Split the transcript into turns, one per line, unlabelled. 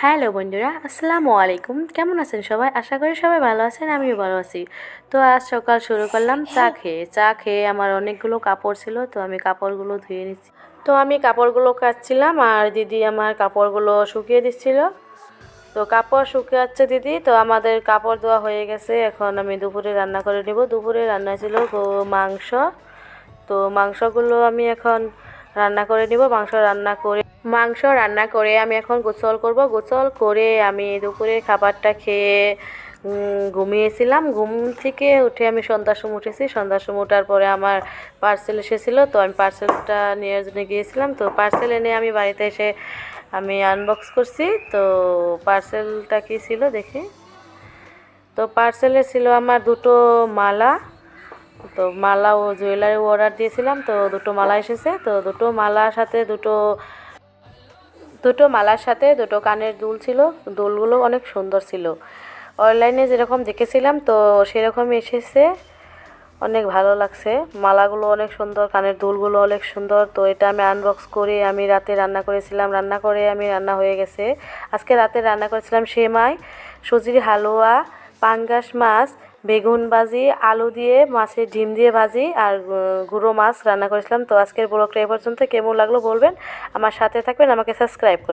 Hello বন্ধুরা, আসসালামু আলাইকুম। কেমন আছেন সবাই? আশা করি সবাই ভালো আছেন, আমিও ভালো আছি। তো আজ সকাল শুরু করলাম চা খেয়ে আমার অনেকগুলো কাপড় ছিল, তো আমি কাপড়গুলো ধুয়ে নিচ্ছি। তো আমি কাপড়গুলো কাচছিলাম আর দিদি আমার কাপড়গুলো শুকিয়ে দিচ্ছিল। তো কাপড় শুকিয়ে দিদি, তো আমাদের কাপড় ধোয়া হয়ে গেছে। এখন আমি দুপুরে রান্না করে নেব। দুপুরে রান্না ছিল মাংস। তো মাংসগুলো আমি এখন রান্না করে নিব। মাংস রান্না করে আমি এখন গোসল করব। গোসল করে আমি দুপুরে খাবারটা খেয়ে ঘুমিয়েছিলাম। ঘুম থেকে উঠে আমি সন্ধ্যার সময় উঠেছি। সন্ধ্যার সময় ওঠার পরে আমার পার্সেল এসেছিলো, তো আমি পার্সেলটা নেওয়ার জন্য গিয়েছিলাম। তো পার্সেল এনে আমি বাড়িতে এসে আমি আনবক্স করছি। তো পার্সেলটা কী ছিল দেখি। তো পার্সেলে ছিল আমার দুটো মালা। তো মালা ও জুয়েলারি অর্ডার দিয়েছিলাম, তো দুটো মালা এসেছে। তো দুটো মালার সাথে দুটো কানের দুল ছিল। দুলগুলো অনেক সুন্দর ছিল। অনলাইনে যেরকম দেখেছিলাম তো সেরকমই এসেছে। অনেক ভালো লাগছে। মালাগুলো অনেক সুন্দর, কানের দুলগুলো অনেক সুন্দর। তো এটা আমি আনবক্স করে আমি রাতে রান্না করেছিলাম। রান্না হয়ে গেছে। আজকে রাতে রান্না করেছিলাম সেমাই, সুজির হালুয়া, পাঙ্গাস মাছ, বেগুন ভাজি, আলু দিয়ে মাছের ডিম দিয়ে ভাজি আর গুঁড়ো মাছ রান্না করেছিলাম। তো আজকের ব্লগটা এ পর্যন্ত। কেমন লাগলো বলবেন। আমার সাথে থাকবেন, আমাকে সাবস্ক্রাইব করবেন।